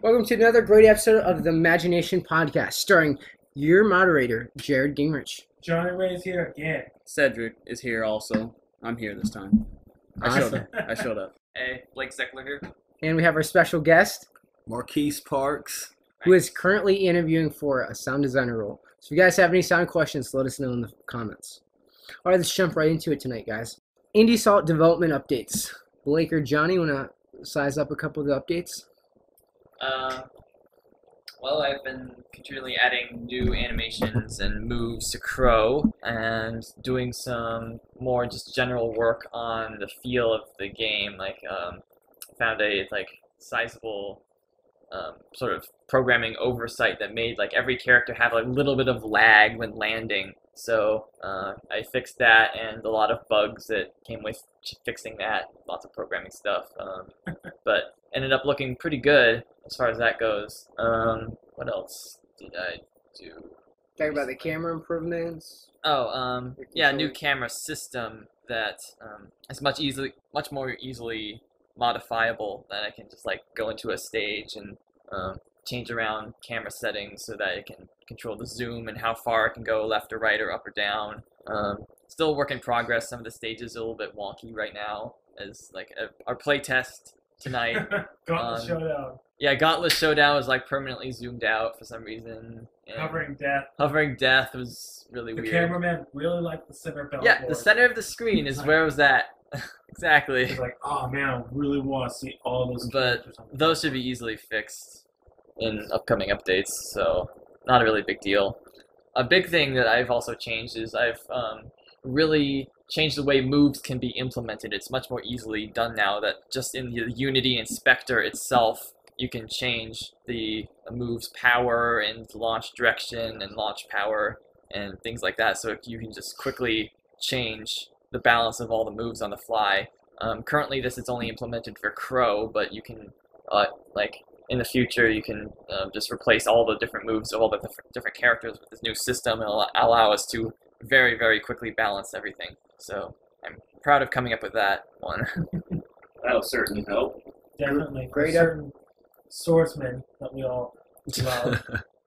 Welcome to another great episode of the Imagination Podcast, starring your moderator, Jared Gingrich. Johnny Ray is here again. Cedric is here also. I'm here this time. I showed up. Hey, Blake Zeckler here. And we have our special guest, Marquise Parks, who is currently interviewing for a sound designer role. So if you guys have any sound questions, let us know in the comments. All right, let's jump right into it tonight, guys. Indie Salt development updates. Blake or Johnny, want to size up a couple of the updates? Well, I've been continually adding new animations and moves to Crow and doing some more just general work on the feel of the game. Found a sizable sort of programming oversight that made every character have a little bit of lag when landing. So I fixed that and a lot of bugs that came with fixing that. Lots of programming stuff, but ended up looking pretty good as far as that goes. What else did I do? Talk about the camera improvements. Yeah, new camera system that is much more easily modifiable. That I can just go into a stage and change around camera settings so that it can control the zoom and how far it can go left or right or up or down. Still a work in progress. Some of the stages are a little bit wonky right now, as our play test tonight. Gauntlet Showdown. Yeah, Gauntlet Showdown was permanently zoomed out for some reason. And Hovering Death was really weird. The cameraman really liked the center belt. Yeah, the center of the screen is where it was at. Exactly. It's oh man, I really want to see all those. But those should be easily fixed in upcoming updates, so not a really big deal. A big thing that I've also changed is I've really changed the way moves can be implemented. It's much more easily done now that just in the Unity inspector itself, you can change the move's power and launch direction and launch power and things like that. So you can just quickly change the balance of all the moves on the fly. Currently, this is only implemented for Crow, but you can, in the future, you can just replace all the different moves of all the different characters with this new system and allow us to very, very quickly balance everything. So I'm proud of coming up with that one. That'll certainly help. Definitely. Great certain swordsman that we all love.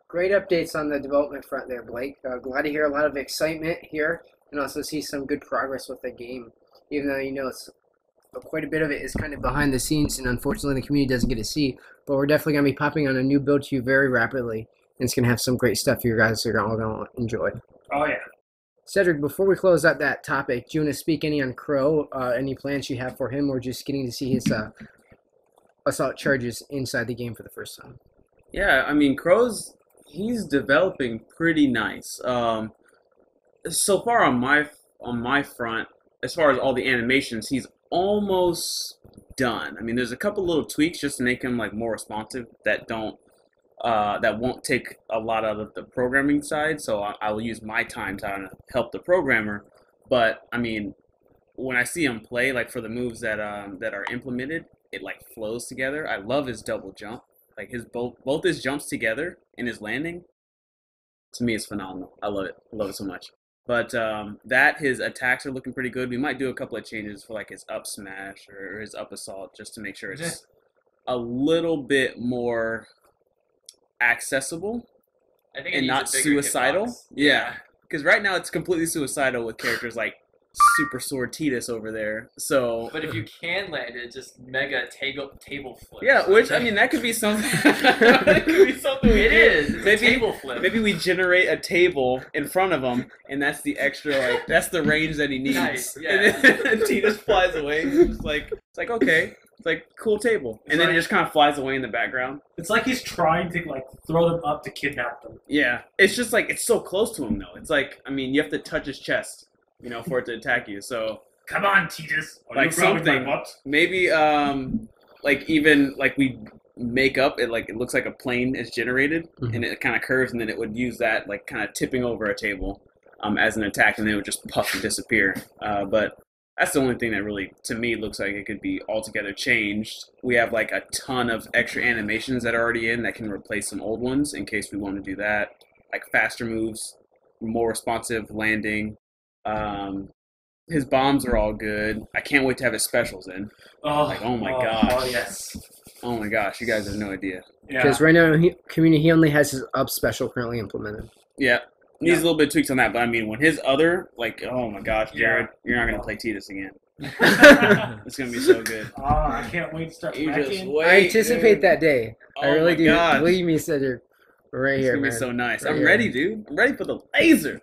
Great updates on the development front there, Blake. Glad to hear a lot of excitement here and also see some good progress with the game, even though it's quite a bit of it is kind of behind the scenes and unfortunately the community doesn't get to see. But we're definitely going to be popping on a new build to you very rapidly, and it's going to have some great stuff you guys are all going to enjoy. Oh yeah. Cedric, before we close out that topic, do you want to speak any on Crow, any plans you have for him, or just getting to see his assault charges inside the game for the first time? Yeah, I mean, he's developing pretty nice. So far on my front, as far as all the animations, he's almost done. I mean, there's a couple little tweaks just to make him more responsive that won't take a lot out of the programming side. So I will use my time to help the programmer. But I mean, when I see him play, for the moves that are implemented, it flows together. I love his double jump. Both his jumps together and his landing, to me, is phenomenal. I love it. I love it so much. But his attacks are looking pretty good. We might do a couple of changes for his up smash or his up assault just to make sure it's a little bit more accessible I think and not suicidal. Yeah, because right now it's completely suicidal with characters like Super Sword Titus over there. So, but if you can land it, just mega table flip. Yeah, which I mean that could be something. That could be something. It is. It's maybe a table flip. Maybe we generate a table in front of him, and that's the extra that's the range that he needs. Nice. Yeah. And then Titus flies away. It's okay. It's cool table, and then it just kind of flies away in the background. It's he's trying to throw them up to kidnap them. Yeah, it's just it's so close to him though. It's I mean you have to touch his chest, for it to attack you. So come on, Titus. Something. Maybe even we make up it it looks like a plane is generated and it kind of curves and then it would use that kind of tipping over a table as an attack and then it would just puff and disappear. But that's the only thing that really, to me, looks like it could be altogether changed. We have a ton of extra animations that are already in that can replace some old ones in case we want to do that. Faster moves, more responsive landing. His bombs are all good. I can't wait to have his specials in. Oh my god. Oh yes. Oh my gosh, you guys have no idea. Yeah. Because right now, he only has his up special currently implemented. Yeah. Needs a little bit of tweaks on that, but I mean, when his other, like, oh my gosh, Jared, you're not going to play Titus again. It's going to be so good. Oh, I can't wait to start You just wrecking. wait. I anticipate that day. I Oh really my do. gosh. Believe me, Cedric. Right It's here, going to man. be so nice. Right I'm here. ready, dude. I'm ready for the laser.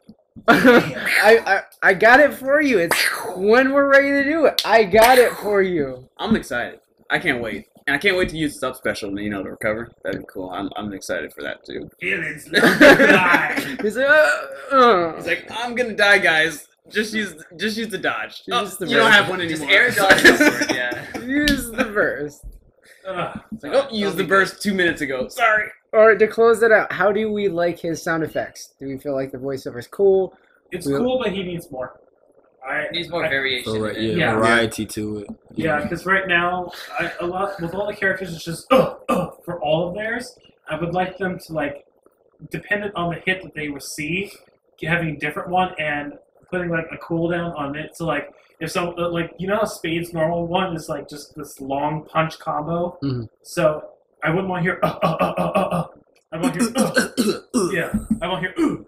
I got it for you. It's when we're ready to do it. I got it for you. I'm excited. I can't wait. And I can't wait to use this up special, to recover. That'd be cool. I'm excited for that, too. Feelings die. He's like, He's like, I'm going to die, guys. Just use the dodge. Use the You don't burst. have one anymore. Just air dodge forward, yeah. use the burst. It's like, oh, you used the burst 2 minutes ago. Sorry. Or to close it out, how do we like his sound effects? Do we feel like the voiceover is cool? It's cool, but he needs more. Needs more variation. So, in it. Yeah. variety to it. Yeah, because right now, a lot with all the characters, it's just for all of theirs. I would like them to like, dependent on the hit that they receive, having a different one and putting like a cooldown on it. So like, if some like how Spade's normal one is like just this long punch combo. Mhm. So I wouldn't want to hear I want to hear yeah, I want to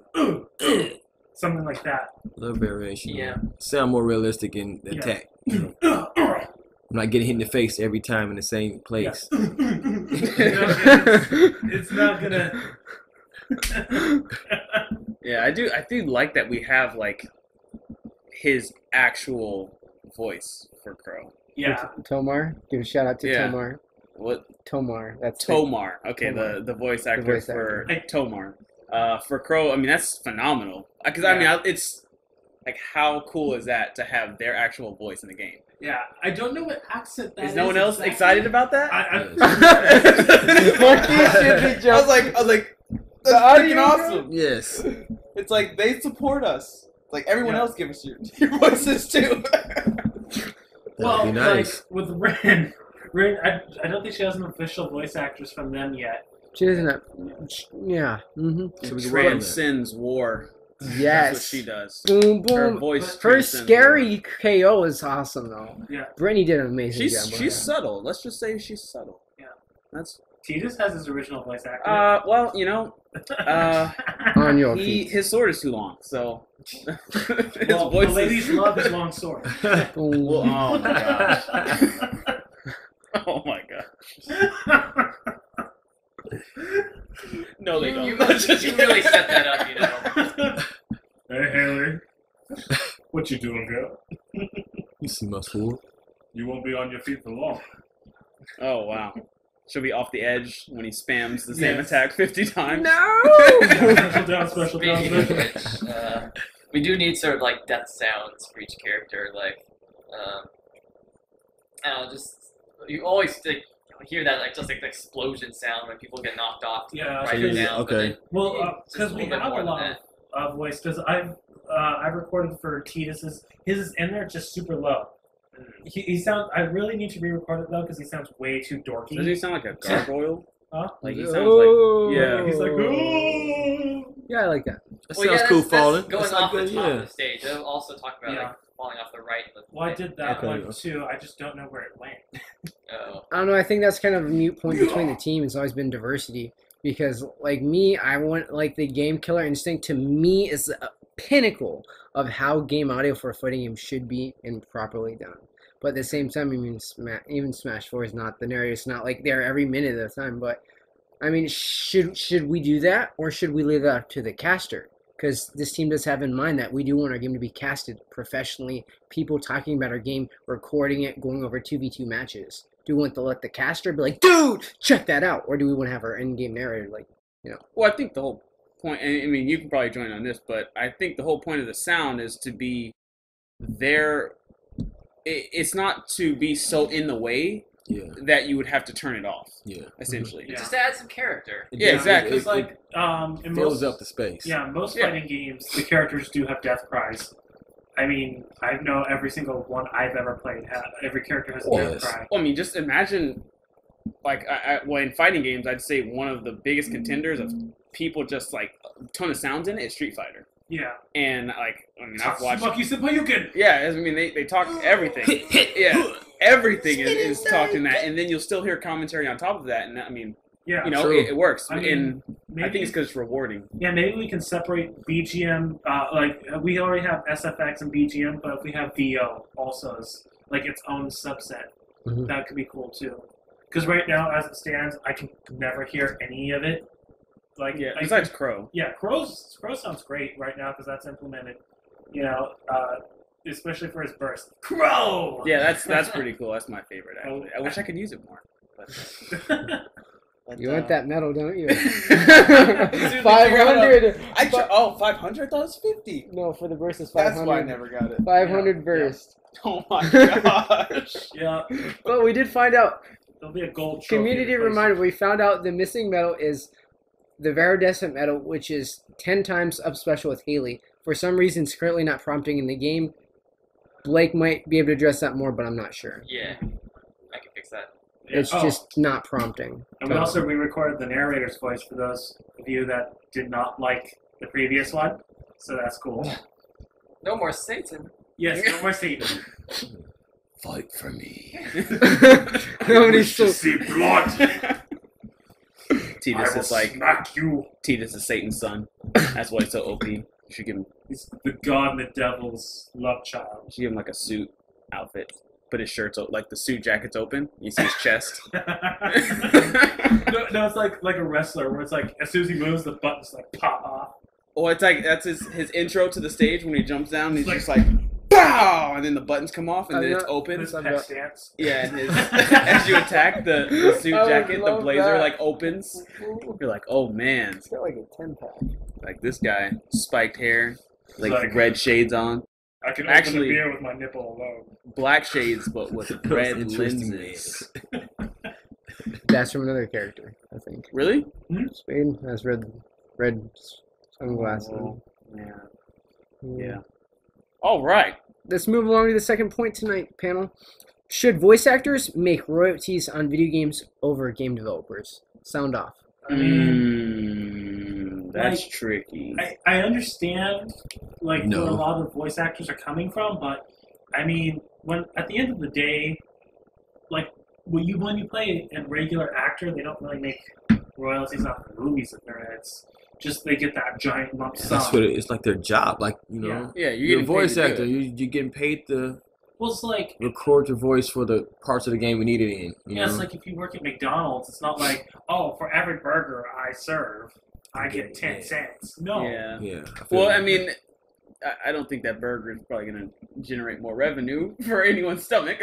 hear something like that. A little variation. Yeah. Sound more realistic in the attack. I'm not getting hit in the face every time in the same place. It's not gonna. Yeah, I do like that we have, like, his actual voice for Crow. Yeah. Tomar? Give a shout out to Yeah. Tomar. What? Tomar. That's Tomar. Okay, Tomar. the voice actor voice for actor. Tomar. For Crow, I mean, that's phenomenal. Because, it's, like, how cool is that to have their actual voice in the game? Yeah. I don't know what accent that is. Is no one else exactly. excited about that? Marquis should be I was like, that's The audio freaking awesome. Yes. It's like, they support us. Like, everyone Yeah. else give us your voices, too. Well, That'd be nice. like with Rin, I don't think she has an official voice actress from them yet. She doesn't have. Yeah. Mm-hmm. So we can work on that. Transcends war. That's Yes. what she does. Boom, Her boom. voice Her transcends scary KO is awesome, though. Yeah. Brittany did an amazing job. with She's that. subtle. Let's just say she's subtle. Yeah. That's Titus has his original voice actor. well, On your feet. his sword is too long, so his well, voice the ladies is. love his long sword. Boom. Well, oh my gosh! Oh my gosh! No, they don't. You really set that up, Hey, Haley. What you doing, girl? You see my sword? You won't be on your feet for long. Oh wow! She'll be off the edge when he spams the same Yes. attack 50 times. No! Special down, special down, Speaking of special. which, we do need sort of like death sounds for each character. Like, I don't know, just you always like hear that like just like the explosion sound when people get knocked off. To Yeah, write so it you- down. okay. But then Well, it's just because a we little bit have more a than lot that. of voice. Because I've recorded for Titus's. His is in there just super low. He sounds. I really need to re-record it though because he sounds way too dorky. Doesn't he sound like a gargoyle? Huh? Like he sounds Oh. like yeah. He's like, Oh. "Ooh." Yeah, I like that. That Well, sounds yeah, cool, that's falling. going That's off like the good, top yeah. of the stage. They'll also talk about Yeah. like falling off the right. Well, I did that Okay. one too. I just don't know where it went. Oh, I don't know. I think that's kind of a mute point between the team. It's always been diversity because, like me, I want like the game killer instinct. To me, is a pinnacle of how game audio for a fighting game should be and properly done. But at the same time, I mean, even Smash 4 is not the narrator. It's not like there every minute of the time. But I mean, should we do that, or should we leave that up to the caster? Because this team does have in mind that we do want our game to be casted professionally. People talking about our game, recording it, going over 2v2 matches. Do we want to let the caster be like, dude, check that out? Or do we want to have our in-game narrator like, Well, I think the whole point, and I mean, you can probably join on this, but I think the whole point of the sound is to be there. It's not to be so in the way Yeah. that you would have to turn it off, Yeah. essentially. Yeah. just to add some character. It Yeah, just- exactly. Because like in fills most up the space. yeah most Yeah. fighting games, the characters do have death cries. I mean, I know every single one I've ever played. Every character has a death Yes. cry. Well, I mean, just imagine, like, well, in fighting games, I'd say one of the biggest contenders of people just, like, a ton of sounds in it is Street Fighter. Yeah. And, like, I mean, I've watched... Tatsuki Senpai, you can. Yeah, I mean, they talk everything. Yeah. everything is talked in that, and then you'll still hear commentary on top of that. And I mean, Yeah. you know, True. it works. I mean, And I maybe think it's because it's rewarding. Yeah, maybe we can separate BGM. We already have SFX and BGM, but if we have VO also as like its own subset, Mhm. that could be cool too. Because right now, as it stands, I can never hear any of it. Like, Yeah. I Besides think- Crow. yeah, Crow sounds great right now because that's implemented. You know, especially for his burst. Crow. Yeah, that's pretty cool. That's my favorite actually. I wish I could use it more. But, You want that medal, don't you? Dude, 500. 500? I thought it was 50. No, for the verse is 500. That's why I never got it. 500 Yeah. burst. Oh my gosh. Yeah, But we did find out. there'll be a gold trophy Community to replace reminder: we found out the missing medal is the Viridescent medal, which is 10 times up special with Haley. For some reason, it's currently not prompting in the game. Blake might be able to address that more, but I'm not sure. Yeah, I can fix that. Yeah. It's Oh, just not prompting. and we also re-recorded the narrator's voice for those of you that did not like the previous one, so that's cool. No more Satan. Yes, no more Satan. Fight for me. Nobody's so. see blood. Tidus is like smack you. Tidus is Satan's son. That's why he's so OP. You should give him He's the god and the devil's love child. you should give him like a suit outfit. Put his shirt's like the suit jacket's open. You see his chest. No, it's like a wrestler where it's like as soon as he moves, the buttons like pop off. Oh, it's like that's his intro to the stage when he jumps down. And he's Like- just like, "Pow!" and then the buttons come off, and I then it's know. open. His I'm pet not- stance. Yeah, and as you attack, the suit I would jacket, the love blazer that. like opens. You're like, oh man, It's got like a 10-pack. like this guy, spiked hair, like Like- red shades on, I can Actually- open a beer with my nipple alone. black shades, but with That's red interesting, lenses. That's from another character, I think. Really? Spade has red sunglasses. Oh, yeah. All right. Let's move along to the second point tonight, panel. Should voice actors make royalties on video games over game developers? Sound off. I mean, That's like, tricky. I understand like No. where a lot of voice actors are coming from, but I mean, when at the end of the day, like when you play a regular actor, they don't really make royalties off the movies that they're in. It's just they get that giant lump sum. That's what it's like their job. Like, you know, Yeah, you're a getting paid voice to do actor. it. You're getting paid to Well, it's like record your voice for the parts of the game we need it in. You yeah, it's know? like if you work at McDonald's, it's not like for every burger I serve, I get 10 cents. No. Yeah. Yeah. feel Well, you. I mean, I don't think that burger is probably going to generate more revenue for anyone's stomach,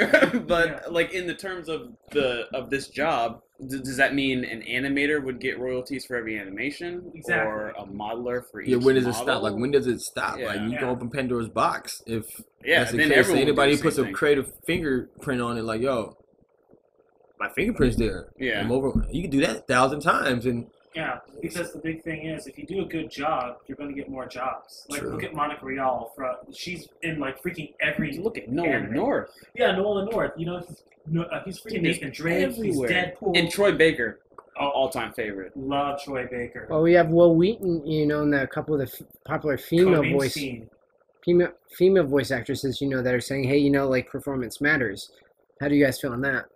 but Yeah. like in the terms of this job, does that mean an animator would get royalties for every animation, Exactly. or a modeler for each? yeah, when does it model? stop? Like, when does it stop? Yeah. Like, you Yeah. can open Pandora's box if Yeah, that's the then case. everyone would do Anybody the who puts same a thing. creative fingerprint on it, like, yo, my fingerprint's there. Yeah. I'm over. You can do that 1,000 times, and Yeah, because the big thing is, if you do a good job, you're going to get more jobs. Like, True. look at Monica Rial. She's in, like, freaking every... Look at Nolan anime. North Yeah, Nolan North. You know, he's freaking He's Nathan Drake. He's everywhere. Deadpool. and Troy Baker, all-time favorite. Love Troy Baker. Well, we have Will Wheaton, you know, and a couple of the popular female Kobe voice Steen. female voice actresses, you know, that are saying, hey, you know, like, performance matters. How do you guys feel on that?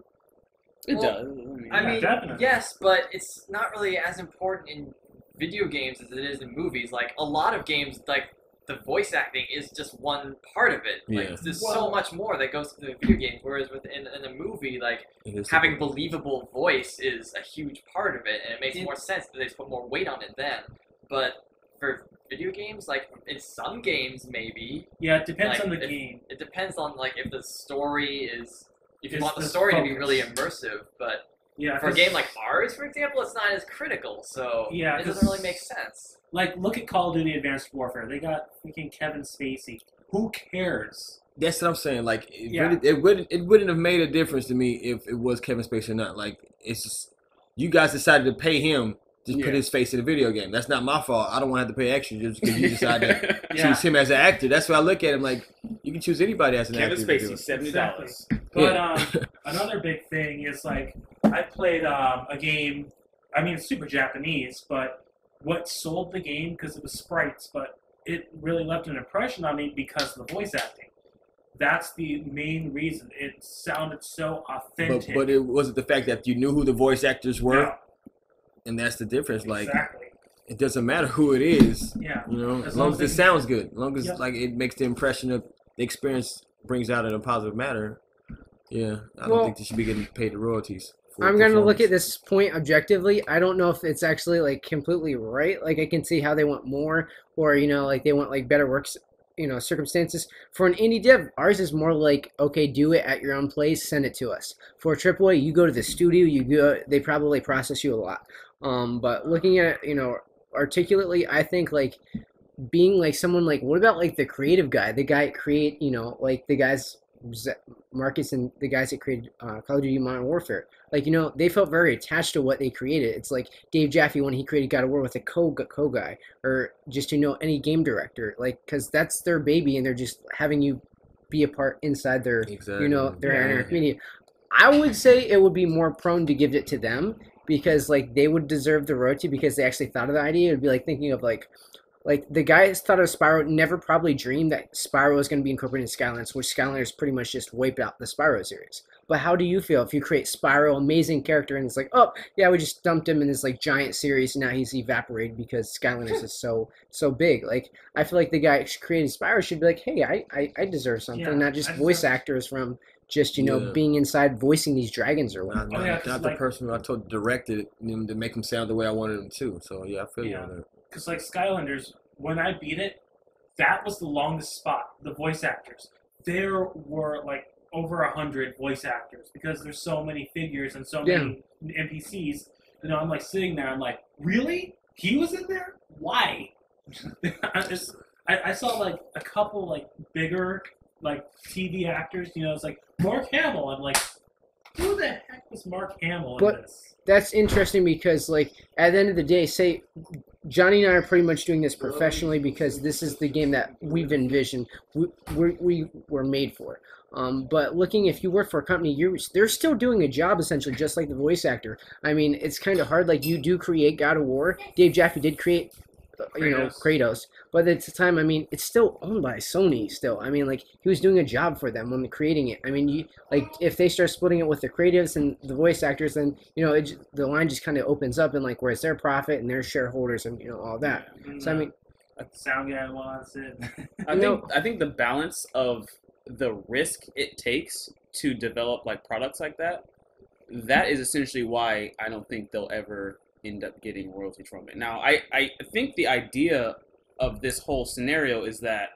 It Well, does. I Yeah, mean, definitely. yes, but it's not really as important in video games as it is in movies. Like, a lot of games, like, the voice acting is just one part of it. Like, Yeah. there's Well- so much more that goes into the video game, whereas in a movie, like, it is having believable voice is a huge part of it, and it makes more sense that they put more weight on it then. But for video games, like, in some games, maybe, Yeah, it depends like, on the if- game. it depends on, like, if the story is... If you Is want the the story to be focus. really immersive, but Yeah, for a 'cause, game like ours, for example, it's not as critical, so Yeah, it 'cause- doesn't really make sense. like, look at Call of Duty Advanced Warfare. They got freaking Kevin Spacey. Who cares? That's what I'm saying. Like, Yeah. it wouldn't have made a difference to me if it was Kevin Spacey or not. Like, it's just, you guys decided to pay him to Yeah. put his face in a video game. That's not my fault. I don't want to have to pay extra just because you decided to Yeah. choose him as an actor. That's why I look at him like, you can choose anybody as an Kevin actor. to do Spacey, it. $70. But another big thing is, like, I played a game. I mean, it's super Japanese, but what sold the game because it was sprites, but it really left an impression on me because of the voice acting. That's the main reason. It sounded so authentic. But it wasn't the fact that you knew who the voice actors were, No, and that's the difference. Like exactly. it doesn't matter who it is, Yeah. you know, As as long long as as it they- sounds good, as long as Yep. like it makes the impression of the experience brings out in a positive manner. Yeah, I Well, don't think they should be getting paid the royalties. For I'm gonna look at performance. this point objectively. I don't know if it's actually like completely right. Like I can see how they want more, or like they want like better works, circumstances. For an indie dev, ours is more like, okay, do it at your own place, send it to us. For a AAA, you go to the studio, they probably process you a lot. But looking at it, articulately, I think like being like someone like, what about like the creative guy, the guy create, like the guys. Marcus and the guys that created Call of Duty Modern Warfare, like they felt very attached to what they created. It's like Dave Jaffe when he created God of War with a co guy, or just any game director, like because that's their baby, and they're just having you be a part inside their Exactly. their Yeah. inner community. I would say it would be more prone to give it to them because like they would deserve the royalty because they actually thought of the idea. It would be like thinking of like the guys thought of Spyro never probably dreamed that Spyro was going to be incorporated in Skylanders, which Skylanders pretty much just wiped out the Spyro series. But how do you feel if you create Spyro, amazing character, and it's like, oh yeah, we just dumped him in this like giant series, and now he's evaporated because Skylanders is so big. Like I feel like the guy who created Spyro should be like, hey, I deserve something, Yeah, not just I voice deserve- actors from just Yeah. being inside voicing these dragons or whatnot. Not, Oh, yeah, not, 'cause, not the like- person who I told directed them to make them sound the way I wanted them to. So yeah, I feel you Yeah. on that. Because like Skylanders, when I beat it, that was the longest spot. The voice actors. There were like over 100 voice actors because there's so many figures and so many NPCs. I'm like sitting there. I'm like, really? He was in there? Why? I saw like a couple like bigger like TV actors. It's like Mark Hamill. I'm like, who the heck was Mark Hamill in But- this? That's interesting because, like, at the end of the day, say Johnny and I are pretty much doing this professionally because this is the game that we've envisioned. We were made for. But looking, if you work for a company, they're still doing a job essentially, just like the voice actor. I mean, it's kind of hard. Like, you do create God of War. Dave Jaffe did create, Kratos. But at the time, I mean, it's still owned by Sony. Still, I mean, like he was doing a job for them when creating it. I mean, if they start splitting it with the creatives and the voice actors, then the line just kind of opens up and like where's their profit and their shareholders and all that. So I mean, sound guy wants it. I think the balance of the risk it takes to develop like products like that is essentially why I don't think they'll ever end up getting royalties from it. Now, I think the idea of this whole scenario is that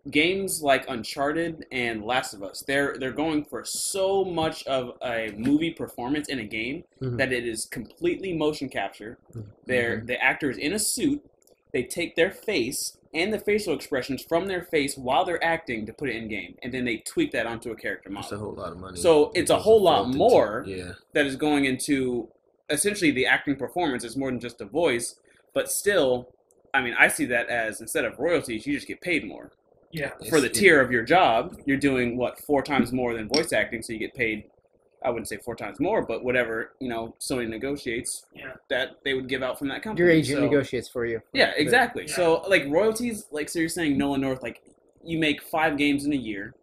games like Uncharted and Last of Us, they're going for so much of a movie performance in a game Mhm. that it is completely motion capture. Mhm. The actor is in a suit. They take their face and the facial expressions from their face while they're acting to put it in game, and then they tweak that onto a character It's a model. whole lot of money. So it's a whole lot Involved into- more. Yeah. That is going into essentially the acting performance. Is more than just a voice, but still, I mean, I see that as instead of royalties, you just get paid more. Yeah. For the tier of your job, you're doing 4 times more than voice acting, so you get paid. I wouldn't say 4 times more, but whatever Sony negotiates Yeah. that they would give out from that company. your agent So- negotiates for you. Yeah, exactly. Yeah. So like royalties, like so you're saying Nolan North, like you make 5 games in a year,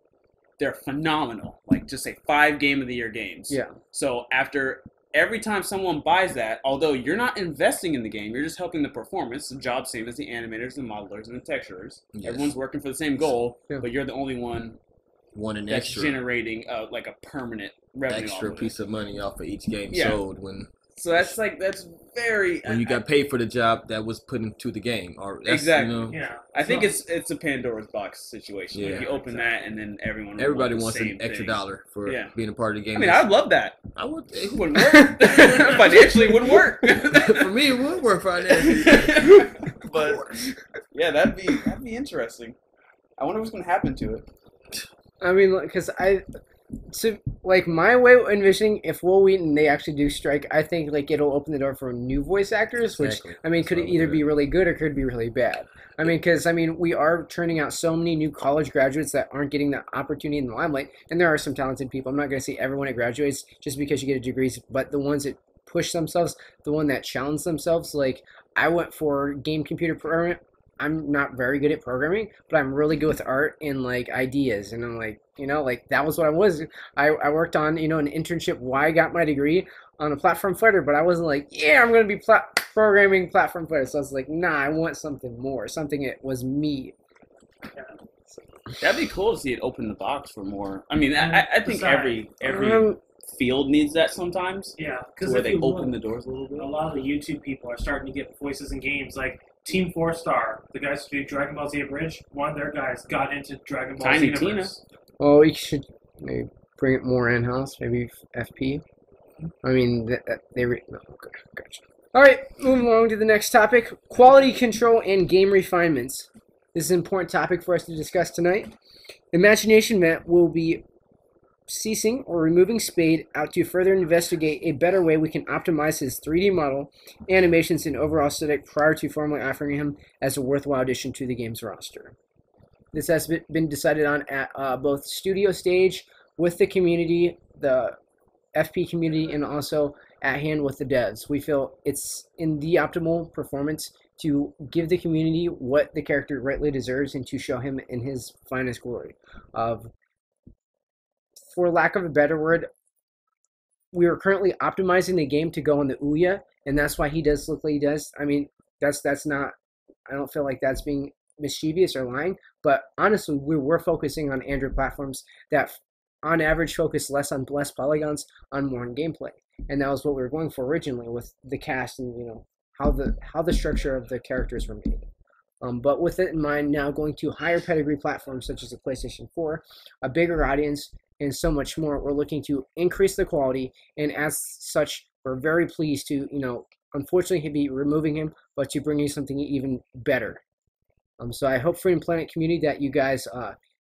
they're phenomenal. Like just say 5 game of the year games. Yeah. So after every time someone buys that, although you're not investing in the game, you're just helping the performance. The job same as the animators, the modelers, and the texturers. Yes. Everyone's working for the same goal, Yeah. but you're the only one One an that's extra generating like a permanent revenue. extra off of piece it. of money off of each game Yeah. sold when So that's very. you got paid for the job that was put into the game. Or that's, Exactly. Yeah. I think So- it's a Pandora's box situation. Yeah. Like you open that and then everyone will everybody want wants the an same extra thing. dollar for Yeah. being a part of the game. I mean, I'd love that. I would. It wouldn't work. Financially, it wouldn't work. For me, it would work financially. But yeah, that'd be interesting. I wonder what's going to happen to it. I mean, because my way of envisioning, if Will Wheaton they actually do strike, I think like it'll open the door for new voice actors, Exactly. which I mean could That's either what be really good or could be really bad. I mean, because we are turning out so many new college graduates that aren't getting the opportunity in the limelight, and there are some talented people. I'm not going to say everyone that graduates just because you get a degrees, but the ones that push themselves, the one that challenge themselves. Like I went for game computer I'm not very good at programming, but I'm really good with art and like ideas. And I'm like, like that was what I was. I worked on, an internship. Why I got my degree on a platform fighter, but I wasn't like, yeah, I'm gonna be programming platform fighter. So I was like, nah, I want something more, something that was me. That'd be cool to see it open the box for more. I mean, I think Besides, every field needs that sometimes. Yeah, To because where if they you open look, the doors a little bit. a lot of the YouTube people are starting to get voices in games. Like Team 4-Star, the guys who do Dragon Ball Z Abridged, one of their guys got into Dragon Ball Tiny Xenoverse. Well, we should maybe bring it more in house, maybe FP. I mean, no, okay, gotcha. All right, moving along to the next topic: quality control and game refinements. This is an important topic for us to discuss tonight. Imagination Vet will be ceasing or removing Spade out to further investigate a better way we can optimize his 3D model, animations, and overall aesthetic prior to formally offering him as a worthwhile addition to the game's roster. This has been decided on at both studio stage with the community, the FP community, and also at hand with the devs. We feel it's in the optimal performance to give the community what the character rightly deserves and to show him in his finest glory. For lack of a better word, we are currently optimizing the game to go on the Ouya, and that's why he does look like he does. I mean, that's not. I don't feel like that's being mischievous or lying, but honestly, we're focusing on Android platforms that, on average, focus less on less polygons, on more on gameplay, and that was what we were going for originally with the cast and how the structure of the characters were made. But with it in mind, now going to higher pedigree platforms such as the PlayStation 4, a bigger audience, and so much more, we're looking to increase the quality, and as such, we're very pleased to, unfortunately, be removing him, but to bring you something even better. So I hope Freedom Planet community that you guys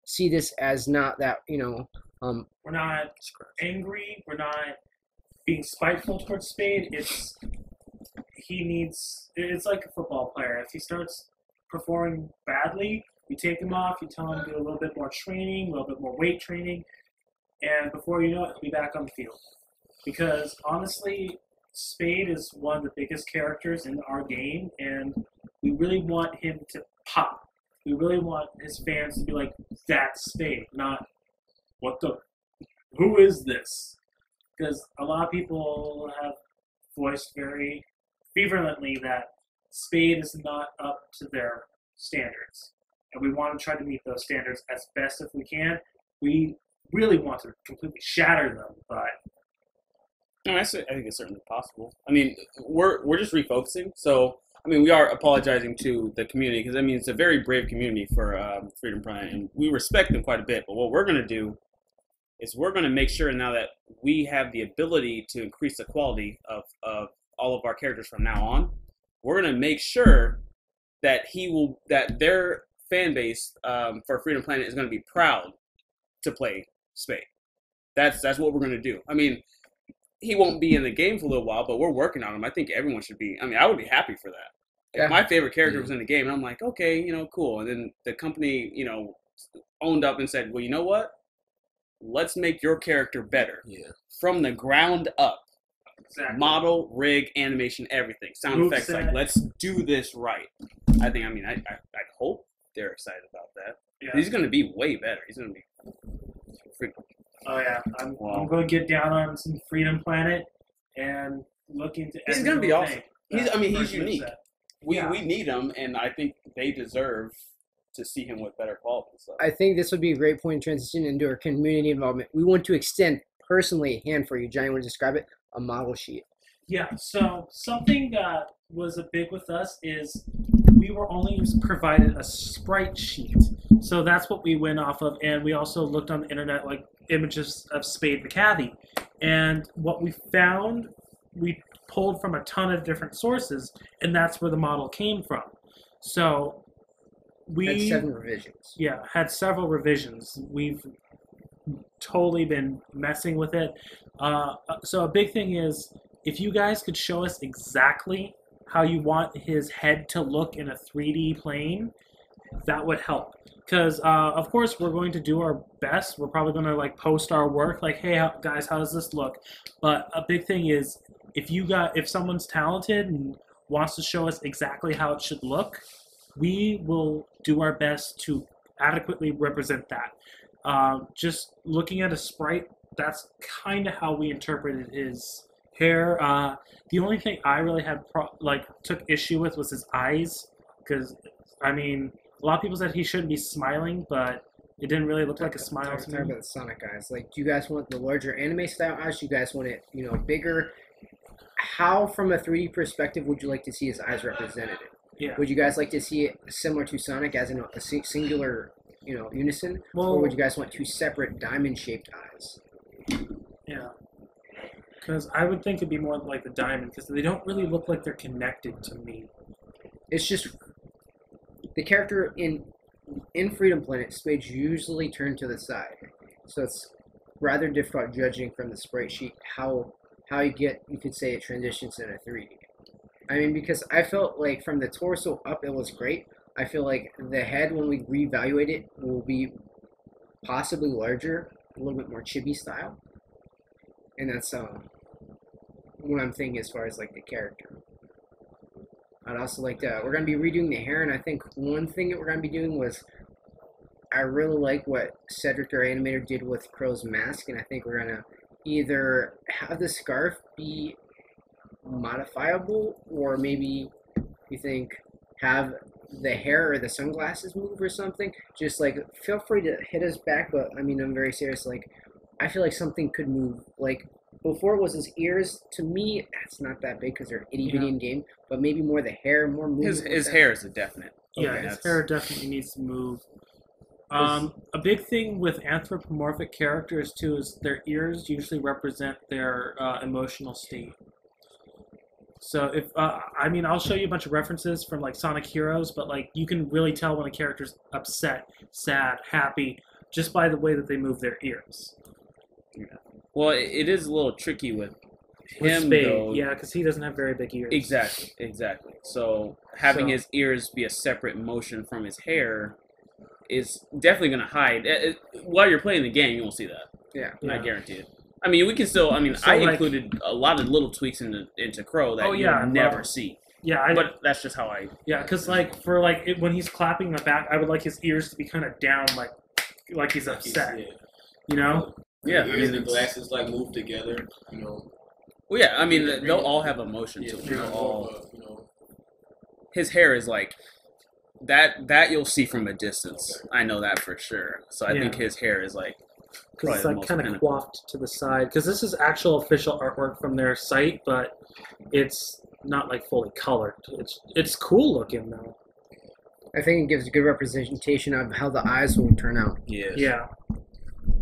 see this as not that, We're not angry. We're not being spiteful towards Spade. It's like a football player. If he starts performing badly, you take him off, you tell him to do a little bit more training, a little bit more weight training, and before you know it, he'll be back on the field. Because honestly, Spade is one of the biggest characters in our game, and we really want him to pop. We really want his fans to be like, that's Spade, not who is this? Because a lot of people have voiced very fervently that Spade is not up to their standards. And we want to try to meet those standards as best as we can. We really want to completely shatter them, but No, I think it's certainly possible. I mean, we're just refocusing. So, I mean, we are apologizing to the community because, I mean, it's a very brave community for Freedom Planet, and we respect them quite a bit. But what we're going to do is we're going to make sure now that we have the ability to increase the quality of all of our characters from now on. We're going to make sure that their fan base for Freedom Planet is going to be proud to play Spade. That's what we're going to do. I mean, he won't be in the game for a little while, but we're working on him. I think everyone should be. I mean, I would be happy for that. Yeah. If my favorite character was in the game, and I'm like, okay, cool. And then the company, owned up and said, well, you know what? Let's make your character better. Yeah. From the ground up. exactly. Model, rig, animation, everything. Sound Move effects, set. like, let's do this right. I hope they're excited about that. Yeah. He's going to be way better. He's going to be freaking. Oh yeah, I'm Wow. going to get down on some Freedom Planet and look into. He's every gonna be little awesome. thing He's first unique. set. We Yeah. need him, and I think they deserve to see him with better quality. So. I think this would be a great point to transition into our community involvement. We want to extend personally a hand for you. Johnny, want to describe it? A model sheet. Yeah, so something that was a big with us is we were only provided a sprite sheet. So that's what we went off of, and we also looked on the internet, like images of Spade the Caddy. And what we found, we pulled from a ton of different sources, and that's where the model came from. So we Had 7 revisions. yeah, had several revisions. We've totally been messing with it. So a big thing is, if you guys could show us exactly how you want his head to look in a 3D plane, that would help. Because, of course, we're going to do our best. We're probably going to post our work, hey, guys, how does this look? But a big thing is, if someone's talented and wants to show us exactly how it should look, we will do our best to adequately represent that. Just looking at a sprite, that's kind of how we interpreted his hair. The only thing I really had took issue with was his eyes, because I mean, a lot of people said he shouldn't be smiling, but it didn't really look like a smile to Talking me. about the Sonic eyes. Like, do you guys want the larger anime style eyes? Do you guys want it, bigger? How, from a 3D perspective, would you like to see his eyes represented? Yeah. Would you guys like to see it similar to Sonic, as in a singular, unison, Well, or would you guys want two separate diamond-shaped eyes? yeah. Because I would think it'd be more like the diamond, because they don't really look like they're connected to me. It's just the character in Freedom Planet, spades usually turn to the side, so it's rather difficult judging from the sprite sheet how you could say it transitions in a 3D. I mean, because I felt like from the torso up it was great. I feel like the head, when we reevaluate it, will be possibly larger, a little bit more chibi style, and that's what I'm thinking as far as like the character. I'd also like to, we're going to be redoing the hair, and I think one thing that we're going to be doing was, I really like what Cedric, our animator, did with Crow's mask, and I think we're going to either have the scarf be modifiable, or maybe you think have the hair or the sunglasses move or something. Just like, feel free to hit us back, but I mean, I'm very serious. Like, I feel like something could move. Like, before it was his ears. To me, that's not that big because they're itty bitty in game. But maybe more the hair, more movement. His hair is a definite. Yeah, Okay, his hair definitely needs to move. A big thing with anthropomorphic characters too is their ears usually represent their emotional state. So if I mean, I'll show you a bunch of references from like Sonic Heroes, but like you can really tell when a character's upset, sad, happy, just by the way that they move their ears. Yeah. Well, it is a little tricky with him, Spade, though. yeah, because he doesn't have very big ears. Exactly. So having his ears be a separate motion from his hair is definitely going to hide. While you're playing the game, you won't see that. Yeah. I guarantee it. I mean, we can still. I mean, So, I like- included a lot of little tweaks into Crow that Oh, you yeah, never well, see. Yeah, But that's just how I. yeah, because like for like when he's clapping the back, I would like his ears to be kind of down, like he's upset. Yeah. You know? Yeah, The I ears mean, and the glasses like move together. Well, yeah. I mean, they'll all have emotion to them. They'll all. His hair is like that you'll see from a distance. I know that for sure. So I think his hair is like Because it's probably the like most kind of pinnacle. coiffed to the side. Because this is actual official artwork from their site, but it's not like fully colored. It's cool looking though. I think it gives a good representation of how the eyes will turn out. Yes. Yeah.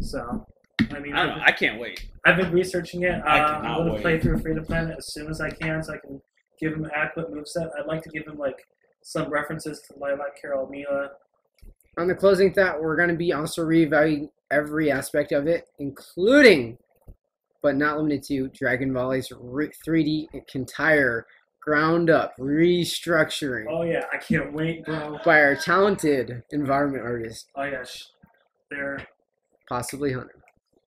So, I mean, I don't know. I can't wait. I've been researching it. I I'm cannot going to wait. play through Freedom Planet as soon as I can, so I can give him an adequate moveset. I'd like to give him like some references to Lilac, Carol, Mila. On the closing thought, we're going to be also reevaluating every aspect of it, including, but not limited to, Dragon Volley's 3D entire ground up restructuring Oh yeah, I can't wait, bro. by our talented environment artist, Oh yeah, they're possibly Hunter.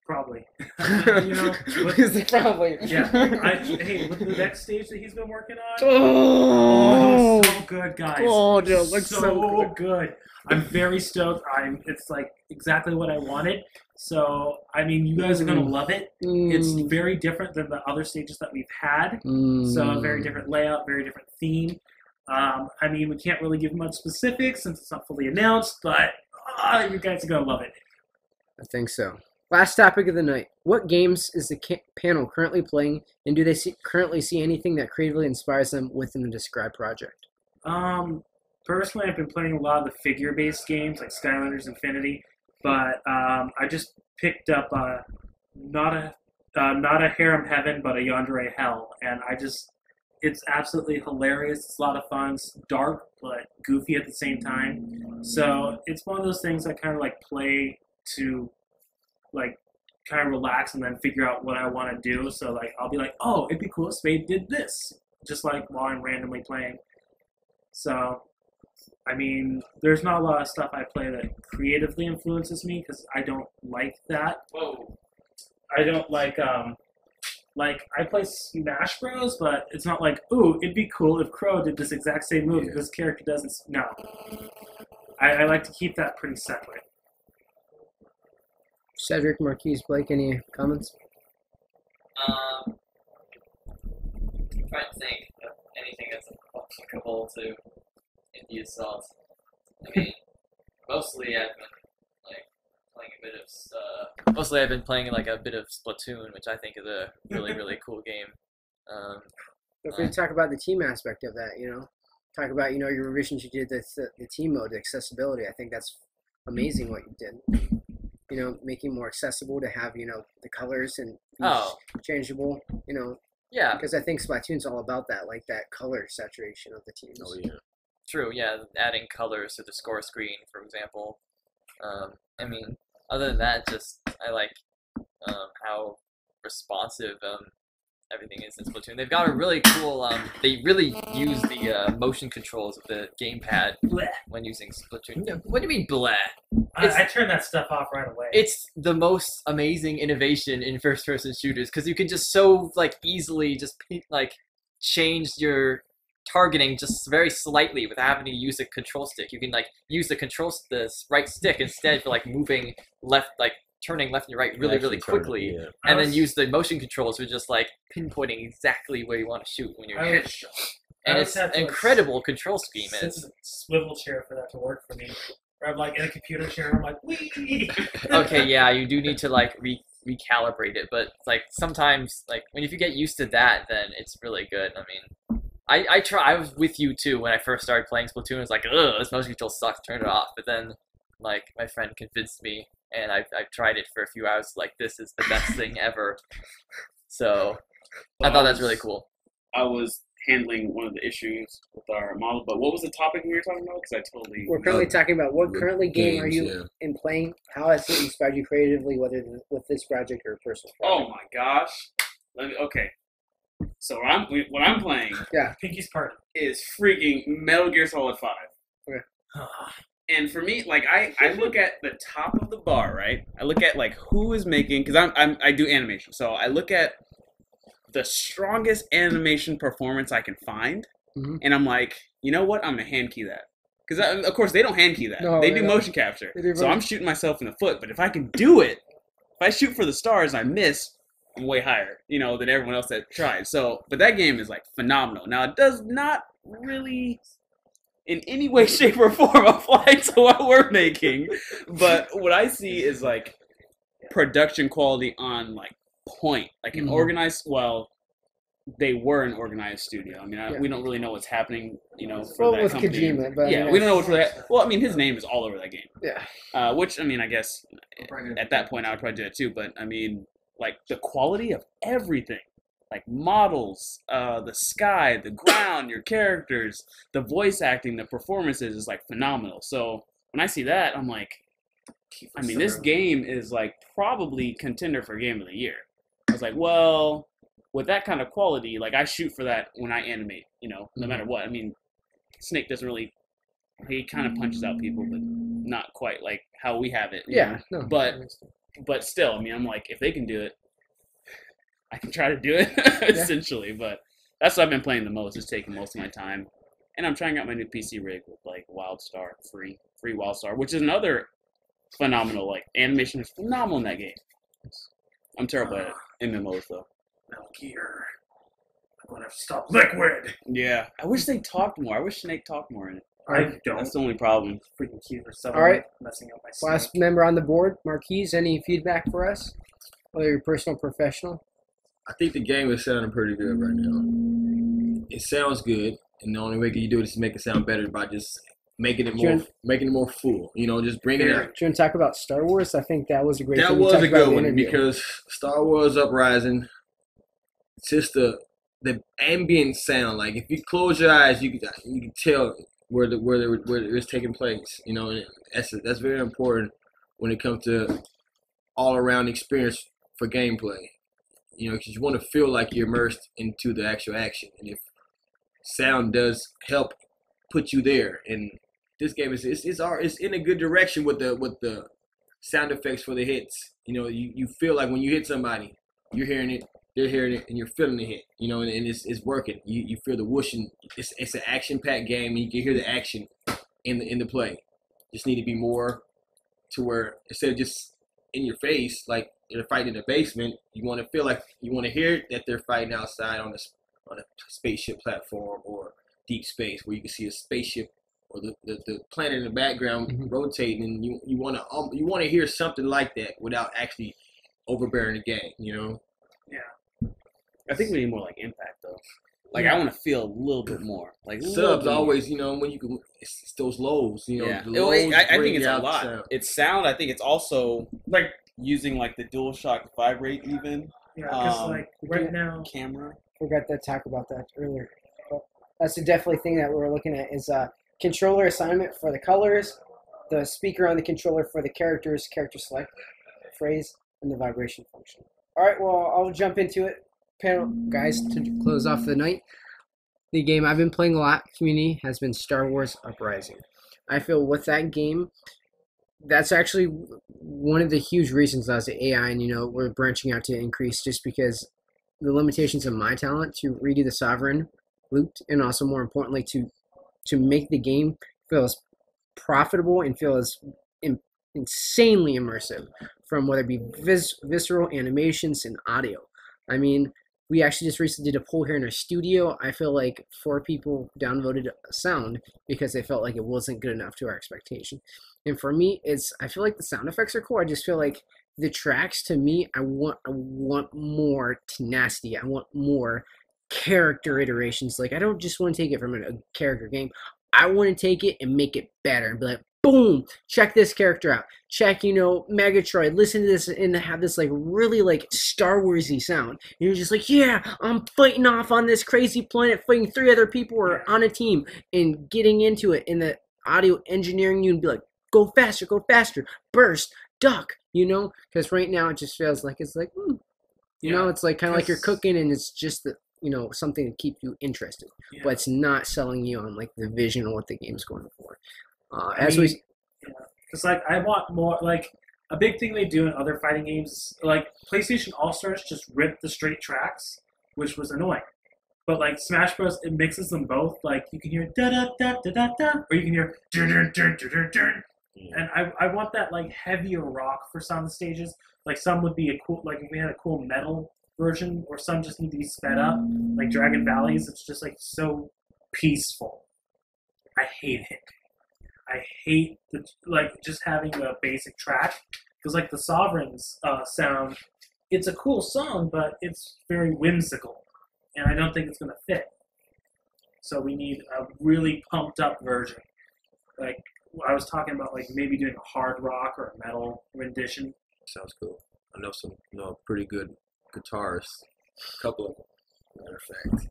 probably. You know, with- Probably. Yeah. Hey, with the next stage that he's been working on, Oh, it's so good, guys. Oh, dude, It's looks so good. I'm very stoked. It's like exactly what I wanted. So, I mean, you guys are gonna love it. It's very different than the other stages that we've had. So, very different layout, very different theme. I mean, we can't really give much specifics since it's not fully announced, but you guys are gonna love it. I think so. Last topic of the night. What games is the panel currently playing, and do they currently see anything that creatively inspires them within the described project? Personally, I've been playing a lot of the figure-based games like Skylanders Infinity, but I just picked up not a Harem Heaven, but a Yandere Hell, and it's absolutely hilarious. It's a lot of fun. It's dark, but goofy at the same time. So it's one of those things I kind of like play to like kind of relax and then figure out what I want to do. So like I'll be like, oh, it'd be cool if Spade did this, just like while I'm randomly playing. So, I mean, there's not a lot of stuff I play that creatively influences me because I don't like that. Whoa. I don't like Like, I play Smash Bros, but it's not like, ooh, it'd be cool if Crow did this exact same move. Yeah. This character doesn't. No. I like to keep that pretty separate. Cedric, Marquise, Blake, any comments? I'm trying to think of anything that's applicable to Indie Assault. I mean, mostly I've been playing a bit of. Mostly I've been playing like a bit of Splatoon, which I think is a really really cool game. Feel free to talk about the team aspect of that. Talk about your revisions you did, the team mode, the accessibility. I think that's amazing what you did. Making more accessible to have the colors and changeable. Yeah, because I think Splatoon's all about that, like that color saturation of the teams. Oh yeah. true. Yeah, adding colors to the score screen, for example. I mean, other than that, just I like how responsive everything is in Splatoon. They've got a really cool. They really use the motion controls of the gamepad Bleh. when using Splatoon. What do you mean, bleh? I turn that stuff off right away. It's the most amazing innovation in first-person shooters because you can just so easily just change your targeting just very slightly without having to use a control stick. You can use the right stick instead for moving left, turning left and right really quickly, and then use the motion controls for just pinpointing exactly where you want to shoot when you're headshot. And it's an incredible control scheme. Sit in a swivel chair for that to work for me. Or I'm in a computer chair. I'm like, wee. Okay, yeah, you do need to recalibrate it, but sometimes if you get used to that, then it's really good. I mean, I was with you too when I first started playing Splatoon. I was like, ugh, this motion control sucks. Turn it off. But then my friend convinced me, and I've tried it for a few hours. This is the best thing ever. So I thought that's really cool. I was handling one of the issues with our model, but what was the topic we were talking about? Because I totally... We're currently talking about what currently game are you yeah. in playing? How has it inspired you creatively, whether with this project or a personal project? Oh my gosh. Okay. So what I'm playing Pinky's Party is freaking Metal Gear Solid 5. Okay. And for me, I look at the top of the bar, right? I look at who is making, because I do animation, so I look at the strongest animation performance I can find, and I'm like, you know what? I'm gonna hand key that, because of course they don't hand key that. No, they they do don't. motion capture. So I'm shooting myself in the foot. But if I can do it, if I shoot for the stars, and I miss, I'm way higher, than everyone else that tried. So, but that game is phenomenal. Now it does not really, in any way, shape, or form apply to what we're making. But what I see is production quality on point, an organized. Well, they were an organized studio. I mean, we don't really know what's happening, for that with company. Kojima, but Yeah, we don't know what's for that. Well, I mean, his name is all over that game. Yeah. Which, I mean, I guess at that point I would probably do it too. But I mean, the quality of everything, models, the sky, the ground, your characters, the voice acting, the performances is phenomenal. So when I see that, I'm like, I mean, this game is probably contender for Game of the Year. I was like, well, with that kind of quality, I shoot for that when I animate, no matter what. I mean, Snake doesn't really, he kind of punches out people, but not quite how we have it. Yeah. No. But still, I mean, I'm like, if they can do it, I can try to do it, essentially. But that's what I've been playing the most, is taking most of my time. And I'm trying out my new PC rig with WildStar, free WildStar, which is another phenomenal, animation is phenomenal in that game. I'm terrible at MMOs though. Metal Gear. I'm gonna stop Liquid. Yeah, I wish they talked more. I wish Snake talked more in it. I don't. That's the only problem. Freaking Keeper All right. messing up my Last snake. member on the board, Marquise, any feedback for us? Whether you're personal or professional? I think the game is sounding pretty good right now. It sounds good, and the only way you do it is to make it sound better by just making it more full. Just bringing it up. Do you want to talk about Star Wars? I think that was a great That thing. You was talked a about in good the one interview. because Star Wars Uprising, it's just the ambient sound. If you close your eyes, you can tell where it's taking place. And that's very important when it comes to all around experience for gameplay. Because you want to feel like you're immersed into the actual action, and if sound does help put you there, and this game is in a good direction with the sound effects for the hits. You feel like when you hit somebody, you're hearing it they're hearing it, and you're feeling the hit. You know, and it's working. You feel the whooshing. It's an action packed game, and you can hear the action in the play. Just need to be more to where instead of just in your face, like they're fighting in the basement, you want to feel like you want to hear that they're fighting outside on a spaceship platform or deep space where you can see a spaceship or the planet in the background rotating, and you want to hear something like that without actually overbearing the game. You know. Yeah. I think we need more like impact though. Like I want to feel a little bit more. Like subs always, you know, when you can, it's those lows. You know, yeah. the lows I think it's a out lot. sound. It's sound. I think it's also like using like the DualShock vibrate even. Yeah, because like right now, camera. Forgot to talk about that earlier. But that's definitely thing that we're looking at is controller assignment for the colors, the speaker on the controller for the characters, character select phrase, and the vibration function. All right, well, I'll jump into it. Panel guys, to close off the night, the game I've been playing a lot, community, has been Star Wars Uprising. I feel with that game, that's actually one of the huge reasons as the AI and we're branching out to increase, just because the limitations of my talent to redo the Sovereign looped, and also more importantly to make the game feel as profitable and feel as insanely immersive, from whether it be visceral animations and audio. I mean, we actually just recently did a poll here in our studio. I feel like 4 people downvoted sound because they felt like it wasn't good enough to our expectation. And for me, I feel like the sound effects are cool. I just feel like the tracks, to me, I want more tenacity. I want more character iterations. Like, I don't just want to take it from a character game. I want to take it and make it better and be like, boom, check this character out. Check, Megatroid, listen to this, and have this like really like Star Warsy sound. And you're just like, yeah, I'm fighting off on this crazy planet, fighting 3 other people who are on a team and getting into it, in the audio engineering you and be like, go faster, burst, duck, because right now it just feels like it's like, it's like kind of like you're cooking, and it's just the something to keep you interested, but it's not selling you on like the vision of what the game's going for. Because like I want more. Like a big thing they do in other fighting games, like PlayStation All Stars, just ripped the straight tracks, which was annoying. But like Smash Bros, it mixes them both. Like you can hear da da da da da da, or you can hear dun dun dun dun dun dun. And I want that like heavier rock for some of the stages. Like some would be a cool, like if we had a cool metal version, or some just need to be sped up, like Dragon Valleys. It's just like so peaceful. I hate it. I hate just having a basic track, because like the Sovereign's sound, it's a cool song, but it's very whimsical, and I don't think it's gonna fit. So we need a really pumped up version. Like I was talking about, like maybe doing a hard rock or a metal rendition. Sounds cool. I know some pretty good guitarists. A couple of them, matter of fact.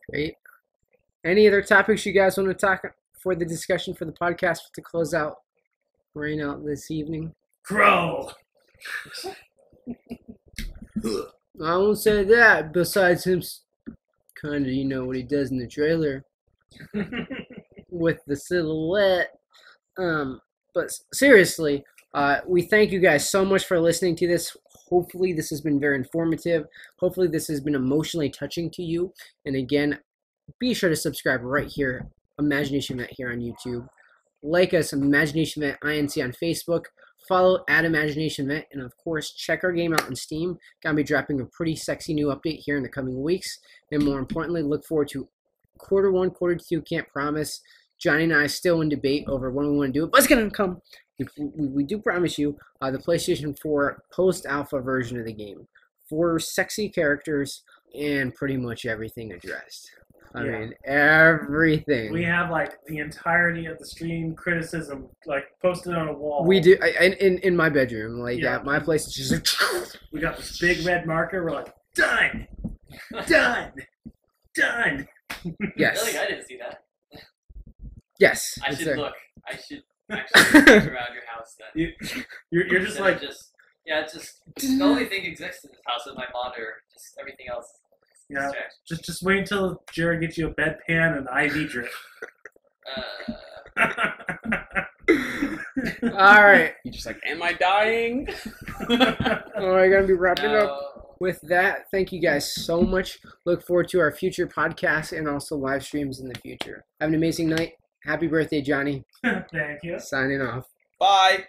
Great. Any other topics you guys want to talk for the discussion for the podcast to close out right out this evening? Crow! I won't say that, besides him kind of, what he does in the trailer with the silhouette. But seriously, we thank you guys so much for listening to this. Hopefully this has been very informative. Hopefully this has been emotionally touching to you. And again, be sure to subscribe right here, Imagination Event here on YouTube. Like us, Imagination Event INC on Facebook. Follow at Imagination Event. And of course, check our game out on Steam. Gonna be dropping a pretty sexy new update here in the coming weeks. And more importantly, look forward to quarter 1, quarter 2. Can't promise. Johnny and I are still in debate over when we want to do it, but it's gonna come. We do promise you the PlayStation 4 post-alpha version of the game. 4 sexy characters and pretty much everything addressed. I mean, everything. We have like the entirety of the stream criticism like posted on a wall. We do in my bedroom, like at my place. It's just like we got this big red marker. We're like, done, done, done. Yes. Really, I didn't see that. Yes. I should there. look. I should actually look around your house then. You're just like it's just the only thing exists in this house is my monitor. Just everything else. Yeah. Just wait until Jared gets you a bedpan and IV drip. All right. You're just like, am I dying? Oh, are you gonna be wrapping up? No. with that, thank you guys so much. Look forward to our future podcasts and also live streams in the future. Have an amazing night. Happy birthday, Johnny. Thank you. Signing off. Bye.